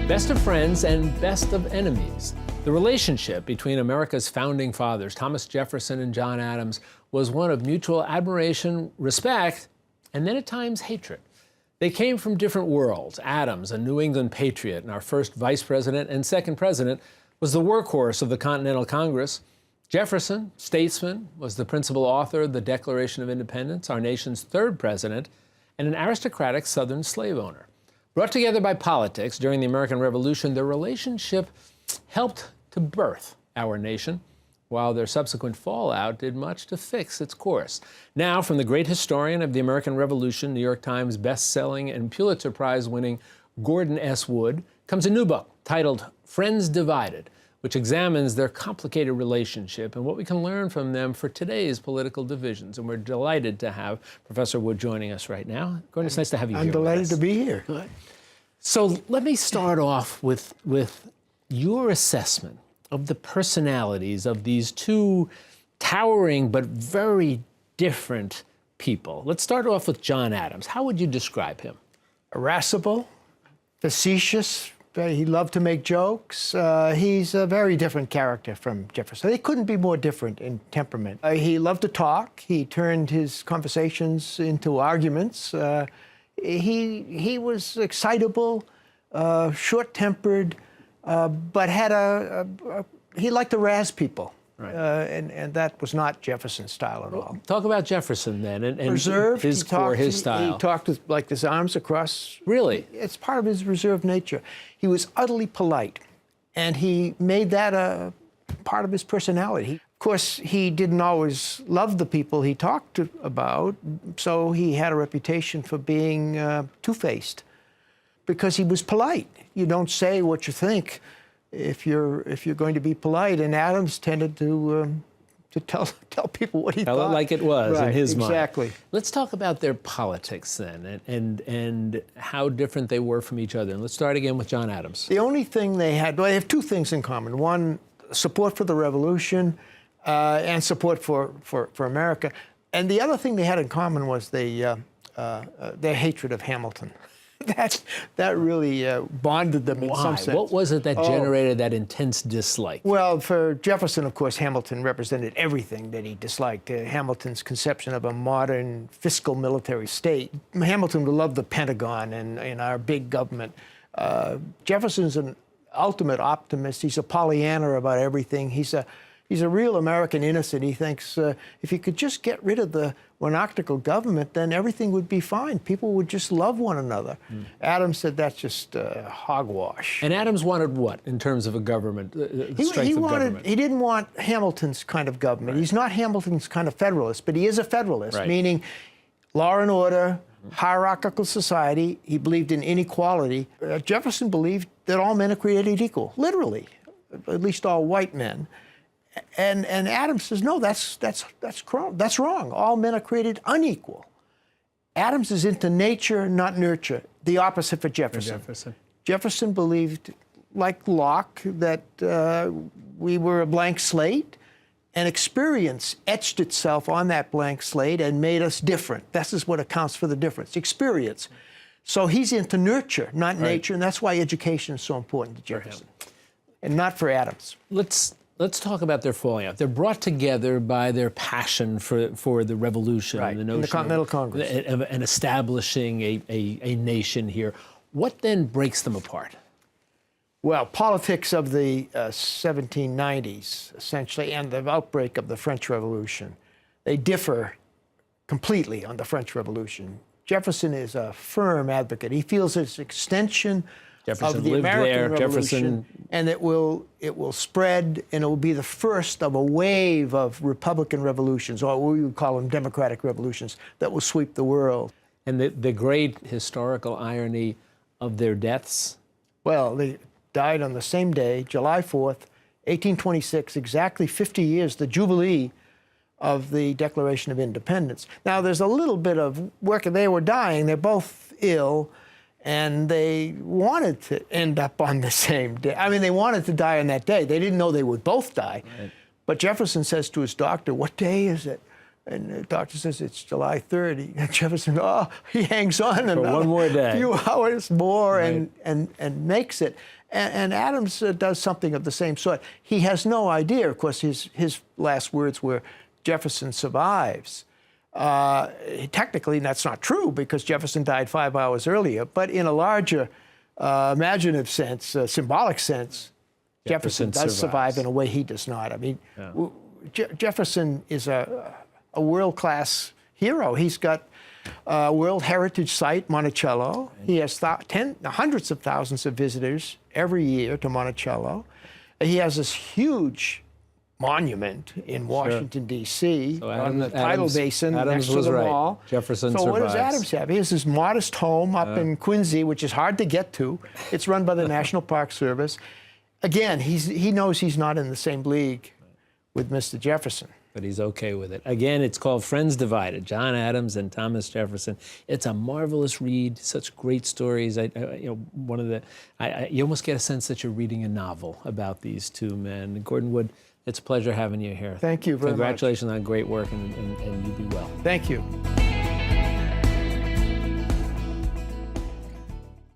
Best of friends and best of enemies. The relationship between America's founding fathers, Thomas Jefferson and John Adams, was one of mutual admiration, respect, and then at times hatred. They came from different worlds. Adams, a New England patriot and our first vice president and second president, was the workhorse of the Continental Congress. Jefferson, statesman, was the principal author of the Declaration of Independence, our nation's third president, and an aristocratic Southern slave owner. Brought together by politics during the American Revolution, their relationship helped to birth our nation, while their subsequent fallout did much to fix its course. Now, from the great historian of the American Revolution, New York Times best-selling and Pulitzer Prize-winning Gordon S. Wood, comes a new book titled Friends Divided, which examines their complicated relationship and what we can learn from them for today's political divisions. And we're delighted to have Professor Wood joining us right now. Gordon, it's nice to have you here. I'm delighted to be here. Good. So let me start off with your assessment of the personalities of these two towering but very different people. Let's start off with John Adams. How would you describe him? Irascible, facetious, he loved to make jokes. He's a very different character from Jefferson. They couldn't be more different in temperament. He loved to talk. He turned his conversations into arguments. He was excitable, short-tempered, but had he liked to razz people. Right. And that was not Jefferson's style at all. Talk about Jefferson then, and reserved. his style. He talked with like his arms across. Really? It's part of his reserved nature. He was utterly polite, and he made that a part of his personality. Of course, he didn't always love the people he talked about, so he had a reputation for being two-faced, because he was polite. You don't say what you think if you're going to be polite, and Adams tended to tell people what he thought. Tell it like it was in his mind. Exactly. Let's talk about their politics then, and how different they were from each other. And let's start again with John Adams. The only thing they had, well, they have two things in common. One, support for the Revolution, and support for America. And the other thing they had in common was their hatred of Hamilton. That really bonded them in some sense. What was it that generated that intense dislike? Well, for Jefferson, of course, Hamilton represented everything that he disliked. Hamilton's conception of a modern fiscal military state. Hamilton loved the Pentagon and our big government. Jefferson's an ultimate optimist. He's a Pollyanna about everything. He's a real American innocent. He thinks if you could just get rid of the monarchical government, then everything would be fine. People would just love one another. Adams said that's just hogwash. And Adams wanted what in terms of a government, strength of government? He didn't want Hamilton's kind of government. Right. He's not Hamilton's kind of federalist, but he is a federalist, right. Meaning law and order, hierarchical society. He believed in inequality. Jefferson believed that all men are created equal, literally, at least all white men. And Adams says, no, that's wrong. All men are created unequal. Adams is into nature, not nurture, the opposite for Jefferson. Jefferson believed, like Locke, that we were a blank slate, and experience etched itself on that blank slate and made us different. This is what accounts for the difference, experience. So he's into nurture, not nature, and that's why education is so important to Jefferson, and not for Adams. Let's talk about their falling out. They're brought together by their passion for the revolution, right. And the notion in the Continental Congress, and establishing a nation here. What then breaks them apart? Well, politics of the 1790s, essentially, and the outbreak of the French Revolution, they differ completely on the French Revolution. Jefferson is a firm advocate. He feels it's an extension of the American Revolution, and it will spread, and it will be the first of a wave of Republican revolutions, or we would call them democratic revolutions, that will sweep the world. And the great historical irony of their deaths? Well, they died on the same day, July 4th, 1826, exactly 50 years, the Jubilee of the Declaration of Independence. Now, there's a little bit of work. They were dying. They're both ill. And they wanted to end up on the same day. I mean, they wanted to die on that day. They didn't know they would both die. Right. But Jefferson says to his doctor, what day is it? And the doctor says, it's July 3rd. And Jefferson, he hangs on For one more day. a few hours more Right. and makes it. And Adams does something of the same sort. He has no idea, of course, his last words were, Jefferson survives. Technically, that's not true because Jefferson died 5 hours earlier, but in a larger imaginative sense, symbolic sense, Jefferson does survive in a way he does not. I mean, Jefferson is a world-class hero. He's got a World Heritage Site, Monticello. He has hundreds of thousands of visitors every year to Monticello. He has this huge monument in Washington, D.C. on the tidal basin next to the wall. Jefferson So what does Adams have? He has this modest home up in Quincy, which is hard to get to. It's run by the National Park Service. Again, he knows he's not in the same league with Mr. Jefferson. But he's okay with it. Again, it's called Friends Divided, John Adams and Thomas Jefferson. It's a marvelous read, such great stories. You almost get a sense that you're reading a novel about these two men. Gordon Wood, it's a pleasure having you here. Thank you very much. Congratulations on great work, and you be well. Thank you.